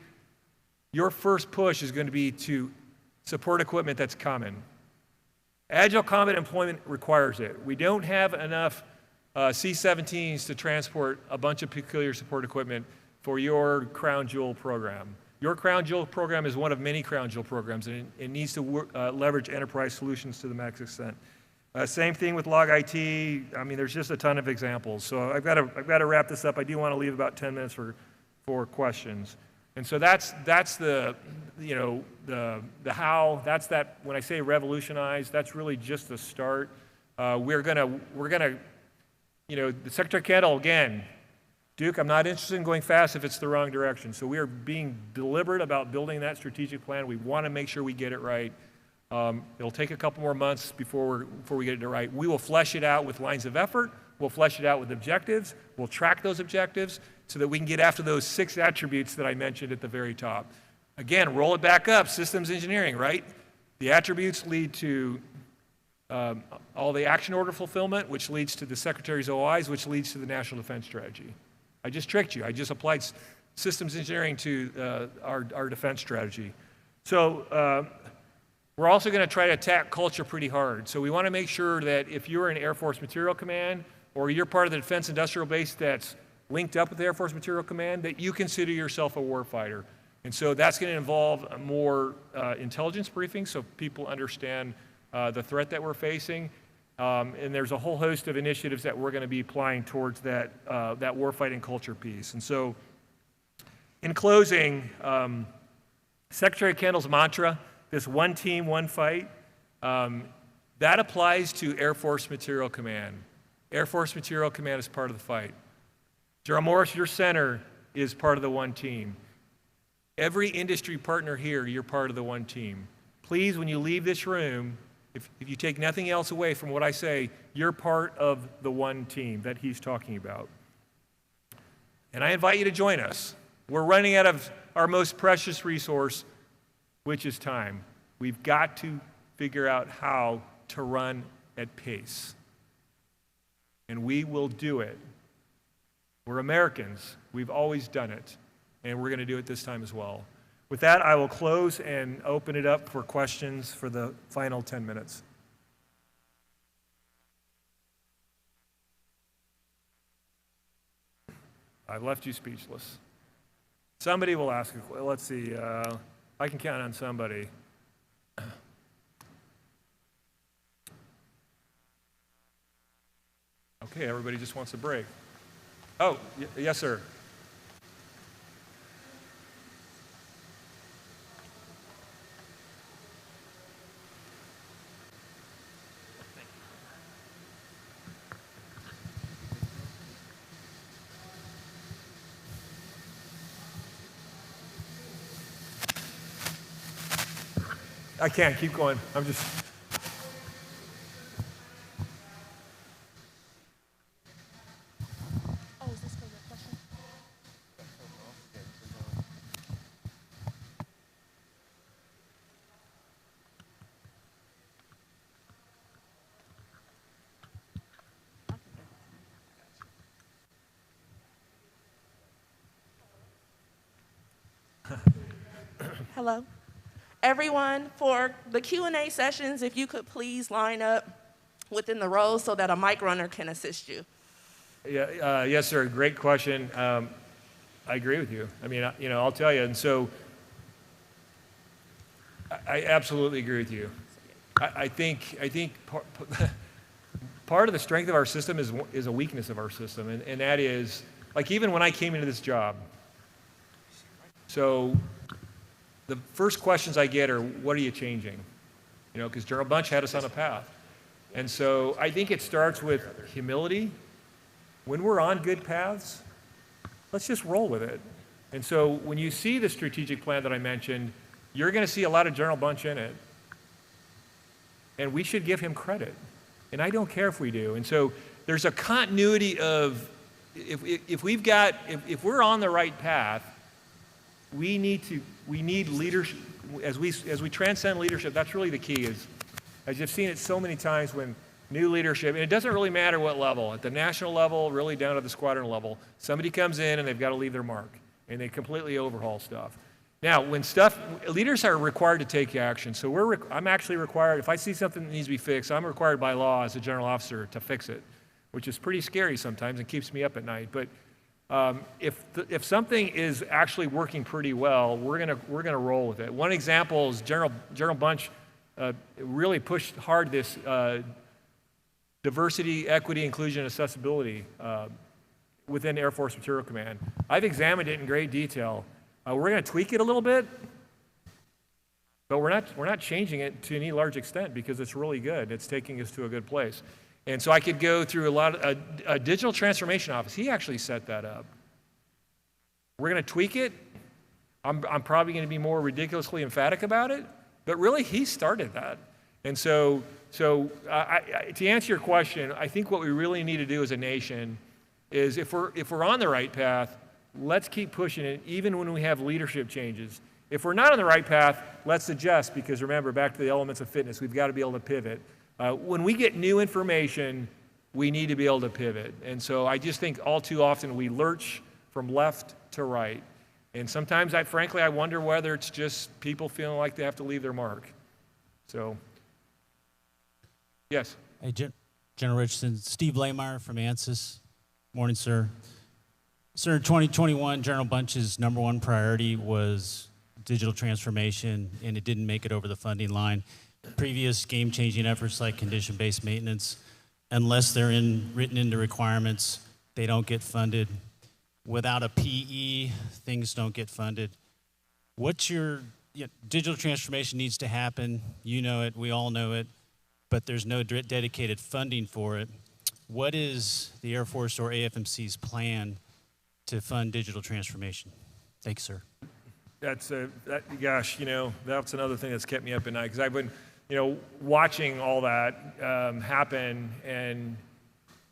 your first push is going to be to support equipment that's common. Agile combat employment requires it. We don't have enough C-17s to transport a bunch of peculiar support equipment for your crown jewel program. Your crown jewel program is one of many crown jewel programs, and it needs to leverage enterprise solutions to the max extent. Same thing with log IT. I mean, there's just a ton of examples. So I've got to wrap this up. I do want to leave about 10 minutes for questions. And so that's the how. That's that. When I say revolutionize, that's really just the start. We're gonna the Secretary Kendall again. Duke, I'm not interested in going fast if it's the wrong direction. So we are being deliberate about building that strategic plan. We want to make sure we get it right. It'll take a couple more months before we get it right. We will flesh it out with lines of effort. We'll flesh it out with objectives. We'll track those objectives so that we can get after those 6 attributes that I mentioned at the very top. Again, roll it back up, systems engineering, right? The attributes lead to all the action order fulfillment, which leads to the Secretary's OIs, which leads to the National Defense Strategy. I just tricked you. I just applied systems engineering to our defense strategy. So we're also going to try to attack culture pretty hard. So we want to make sure that if you're in Air Force Materiel Command or you're part of the Defense Industrial Base that's linked up with the Air Force Materiel Command, that you consider yourself a warfighter. And so that's going to involve more intelligence briefing so people understand the threat that we're facing. And there's a whole host of initiatives that we're going to be applying towards that warfighting culture piece. And so in closing, Secretary Kendall's mantra, this one team, one fight, that applies to Air Force Materiel Command. Air Force Materiel Command is part of the fight. General Morris, your center is part of the one team. Every industry partner here, you're part of the one team. please, when you leave this room, if you take nothing else away from what I say, you're part of the one team that he's talking about. And I invite you to join us. We're running out of our most precious resource, which is time. We've got to figure out how to run at pace. And we will do it. We're Americans. We've always done it. And we're going to do it this time as well. With that, I will close and open it up for questions for the final 10 minutes. I've left you speechless. Somebody will ask, let's see, I can count on somebody. Okay, everybody just wants a break. Oh, yes, sir. I can't keep going. I'm just. Oh, is this for your question? Hello. Everyone, for the Q&A sessions, if you could please line up within the rows so that a mic runner can assist you. Yeah, yes, sir. Great question. I agree with you. I mean, I'll tell you. And so I absolutely agree with you. I think part of the strength of our system is a weakness of our system, and that is, like, even when I came into this job, so the first questions I get are, what are you changing? Because General Bunch had us on a path. And so I think it starts with humility. When we're on good paths, let's just roll with it. And so when you see the strategic plan that I mentioned, you're going to see a lot of General Bunch in it. And we should give him credit. And I don't care if we do. And so there's a continuity of, if we're on the right path, we need leadership. As we transcend leadership, that's really the key. Is, as you've seen it so many times when new leadership, and it doesn't really matter what level, at the national level, really down to the squadron level, somebody comes in and they've got to leave their mark, and they completely overhaul stuff. Now, leaders are required to take action. So I'm actually required, if I see something that needs to be fixed, I'm required by law as a general officer to fix it, which is pretty scary sometimes and keeps me up at night. But if something is actually working pretty well, we're gonna roll with it. One example is General Bunch really pushed hard this diversity, equity, inclusion, accessibility within Air Force Materiel Command. I've examined it in great detail. We're going to tweak it a little bit, but we're not changing it to any large extent because it's really good. It's taking us to a good place. And so I could go through a digital transformation office. He actually set that up. We're going to tweak it. I'm probably going to be more ridiculously emphatic about it, but really he started that. And so to answer your question, I think what we really need to do as a nation is if we're on the right path, let's keep pushing it even when we have leadership changes. If we're not on the right path, let's adjust, because remember, back to the elements of fitness, we've got to be able to pivot. When we get new information, we need to be able to pivot. And so I just think all too often we lurch from left to right. And sometimes, frankly, I wonder whether it's just people feeling like they have to leave their mark. So, yes? Hey, General Richardson, Steve Laymeyer from ANSYS. Morning, sir. Sir, in 2021, General Bunch's #1 priority was digital transformation, and it didn't make it over the funding line. Previous game-changing efforts like condition-based maintenance, unless they're written into requirements, they don't get funded. Without a PE, things don't get funded. Digital transformation needs to happen. You know it, we all know it, but there's no dedicated funding for it. What is the Air Force or AFMC's plan to fund digital transformation? Thanks, sir. gosh, that's another thing that's kept me up at night, because I've been, watching all that happen, and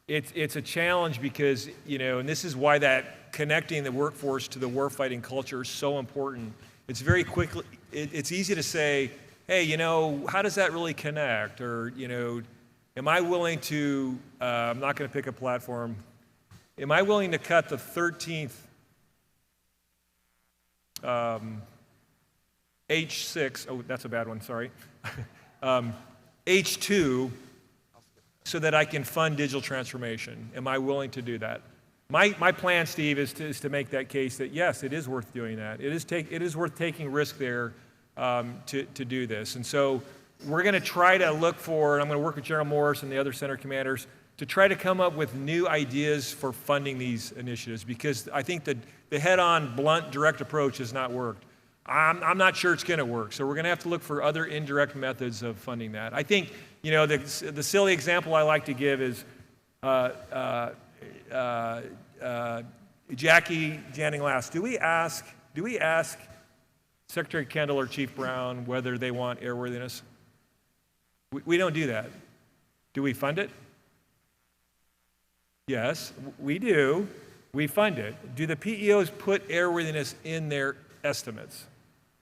it's a challenge because, and this is why that connecting the workforce to the warfighting culture is so important. It's very quickly, it's easy to say, hey, how does that really connect? Or, am I willing to, I'm not going to pick a platform, am I willing to cut the 13th H6, oh, that's a bad one, sorry, H2, so that I can fund digital transformation? Am I willing to do that? My plan, Steve, is to make that case that yes, it is worth doing that. It is worth taking risk there to do this. And so we're going to try to look for, and I'm going to work with General Morris and the other center commanders to try to come up with new ideas for funding these initiatives, because I think that the head-on, blunt, direct approach has not worked. I'm not sure it's going to work, so we're going to have to look for other indirect methods of funding that. I think, the silly example I like to give is Jackie Janning last. Do we ask Secretary Kendall or Chief Brown whether they want airworthiness? We don't do that. Do we fund it? Yes, we do. We fund it. Do the PEOs put airworthiness in their estimates?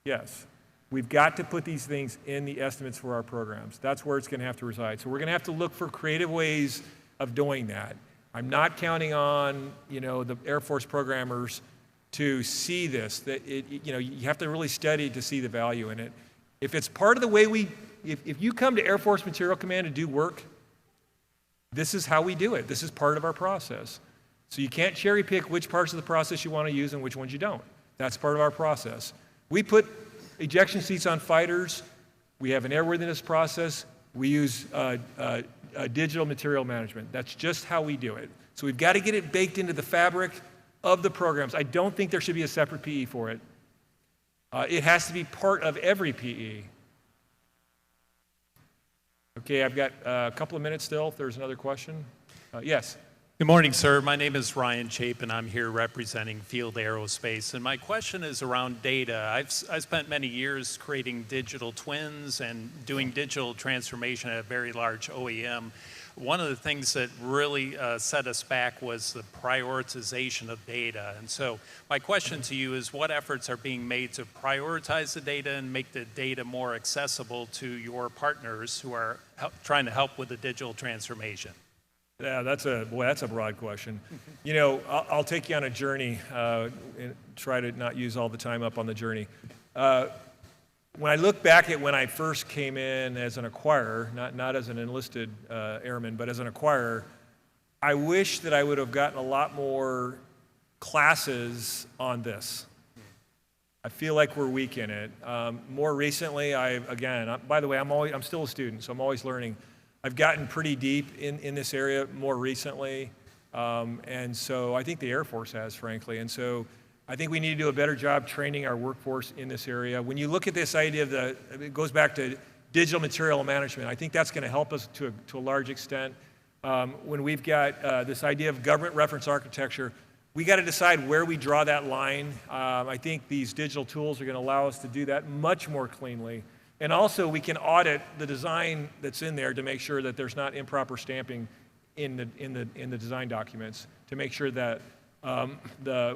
Yes. We've got to put these things in the estimates for our programs. That's where it's going to have to reside. So we're going to have to look for creative ways of doing that. I'm not counting on, the Air Force programmers to see this. That you have to really study to see the value in it. If it's part of the way if you come to Air Force Materiel Command to do work, this is how we do it. This is part of our process. So you can't cherry pick which parts of the process you want to use and which ones you don't. That's part of our process. We put ejection seats on fighters. We have an airworthiness process. We use digital material management. That's just how we do it. So we've got to get it baked into the fabric of the programs. I don't think there should be a separate PE for it. It has to be part of every PE. Okay, I've got a couple of minutes still if there's another question. Yes. Good morning, sir. My name is Ryan Chapin. I'm here representing Field Aerospace, and my question is around data. I've spent many years creating digital twins and doing digital transformation at a very large OEM. One of the things that really set us back was the prioritization of data. And so my question to you is, what efforts are being made to prioritize the data and make the data more accessible to your partners who are trying to help with the digital transformation? Yeah, that's a broad question. I'll take you on a journey and try to not use all the time up on the journey. When I look back at when I first came in as an acquirer, not as an enlisted airman, but as an acquirer, I wish that I would have gotten a lot more classes on this. I feel like we're weak in it. More recently, by the way, I'm still a student, so I'm always learning. I've gotten pretty deep in this area more recently, and so I think the Air Force has, frankly. And so I think we need to do a better job training our workforce in this area. When you look at this idea of it goes back to digital material management, I think that's going to help us to a large extent. When we've got this idea of government reference architecture, we got to decide where we draw that line. I think these digital tools are going to allow us to do that much more cleanly. And also, we can audit the design that's in there to make sure that there's not improper stamping in the design documents, to make sure that the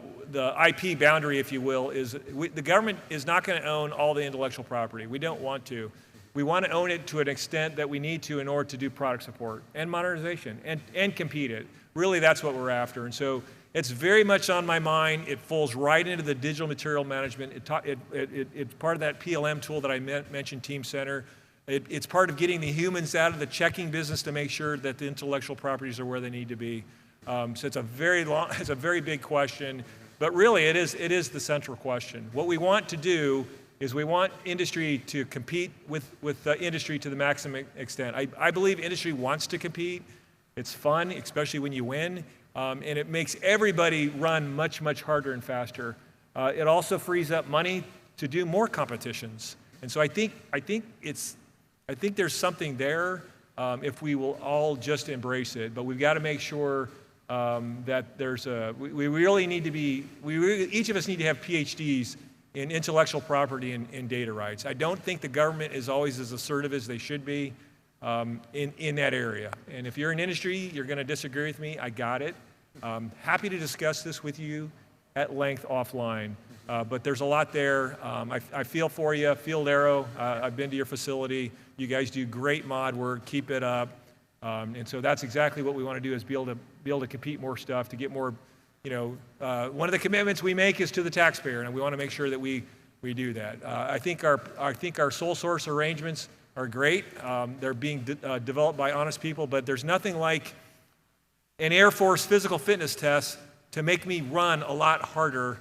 IP boundary, if you will, the government is not going to own all the intellectual property. We don't want to. We want to own it to an extent that we need to in order to do product support and modernization and compete it. Really, that's what we're after. And so it's very much on my mind. It falls right into the digital material management. It's part of that PLM tool that I mentioned, Team Center. It's part of getting the humans out of the checking business to make sure that the intellectual properties are where they need to be. So it's a very big question, but really it is the central question. What we want to do is we want industry to compete with industry to the maximum extent. I believe industry wants to compete. It's fun, especially when you win. And it makes everybody run much, much harder and faster. It also frees up money to do more competitions. And so I think there's something there if we will all just embrace it. But we've got to make sure that there's we really need to be, each of us need to have PhDs in intellectual property and data rights. I don't think the government is always as assertive as they should be in that area. And if you're in industry, you're going to disagree with me. I got it. Happy to discuss this with you at length offline. But there's a lot there. I feel for you. Field Aero, I've been to your facility. You guys do great mod work. Keep it up. And so that's exactly what we want to do, is be able to compete more stuff, to get more. One of the commitments we make is to the taxpayer, and we want to make sure that we do that. I think our sole source arrangements are great. They're being developed by honest people, but there's nothing like an Air Force physical fitness test to make me run a lot harder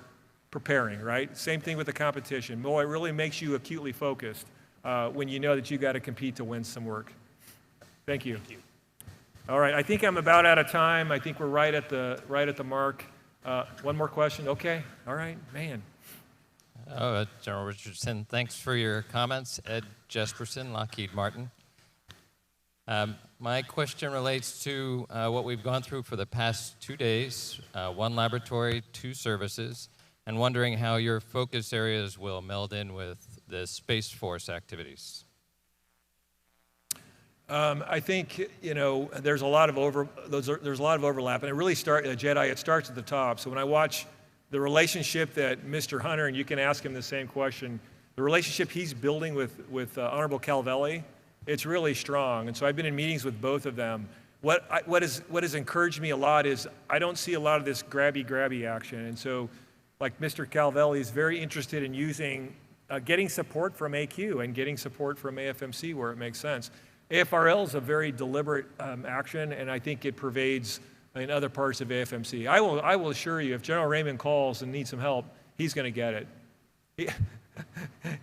preparing, right? Same thing with the competition. Boy, it really makes you acutely focused when you know that you got to compete to win some work. Thank you. Thank you. All right, I think I'm about out of time. I think we're right at the mark. One more question? Okay. All right, man. General Richardson, thanks for your comments. Ed Jesperson, Lockheed Martin. My question relates to what we've gone through for the past 2 days, 1 laboratory, 2 services, and wondering how your focus areas will meld in with the Space Force activities. I think there's a lot of overlap, and it really it starts at the top. So when I watch the relationship that Mr. Hunter, and you can ask him the same question, the relationship he's building with Honorable Calvelli, it's really strong. And so I've been in meetings with both of them. What has encouraged me a lot is I don't see a lot of this grabby action, and so like Mr. Calvelli is very interested in getting support from AQ and getting support from AFMC where it makes sense. AFRL is a very deliberate action, and I think it pervades in other parts of AFMC. I will assure you, if General Raymond calls and needs some help, he's going to get it.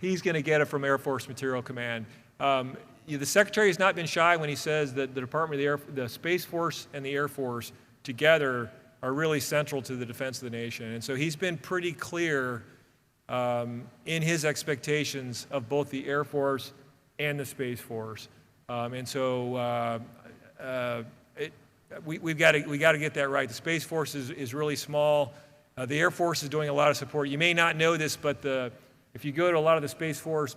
He's going to get it from Air Force Materiel Command. The Secretary has not been shy when he says that the Department of the Space Force and the Air Force together are really central to the defense of the nation. And so he's been pretty clear in his expectations of both the Air Force and the Space Force. And so we've got to get that right. The Space Force is really small. The Air Force is doing a lot of support. You may not know this, but if you go to a lot of the Space Force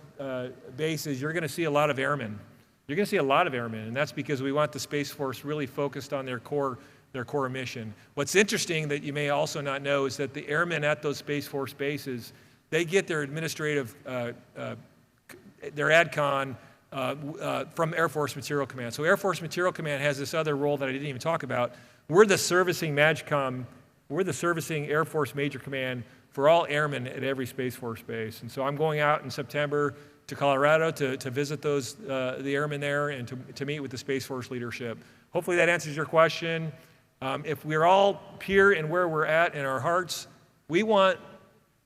bases, you're going to see a lot of airmen. You're going to see a lot of airmen, and that's because we want the Space Force really focused on their core mission. What's interesting that you may also not know is that the airmen at those Space Force bases, they get their administrative, their ADCON, from Air Force Materiel Command. So Air Force Materiel Command has this other role that I didn't even talk about. We're the servicing MAGCOM, we're the servicing Air Force Major Command for all airmen at every Space Force base. And so I'm going out in September to Colorado to visit the airmen there and to meet with the Space Force leadership. Hopefully that answers your question. If we're all here and where we're at in our hearts, we want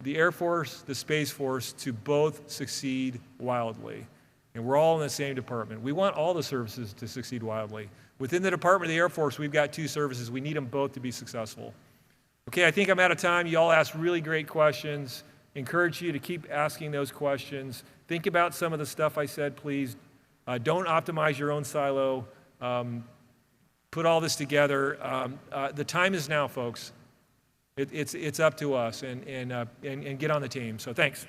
the Air Force, the Space Force to both succeed wildly. And we're all in the same department. We want all the services to succeed wildly. Within the Department of the Air Force, we've got 2 services. We need them both to be successful. Okay, I think I'm out of time. You all asked really great questions. Encourage you to keep asking those questions. Think about some of the stuff I said, please. Don't optimize your own silo. Put all this together. The time is now, folks. It's up to us, and get on the team. So thanks.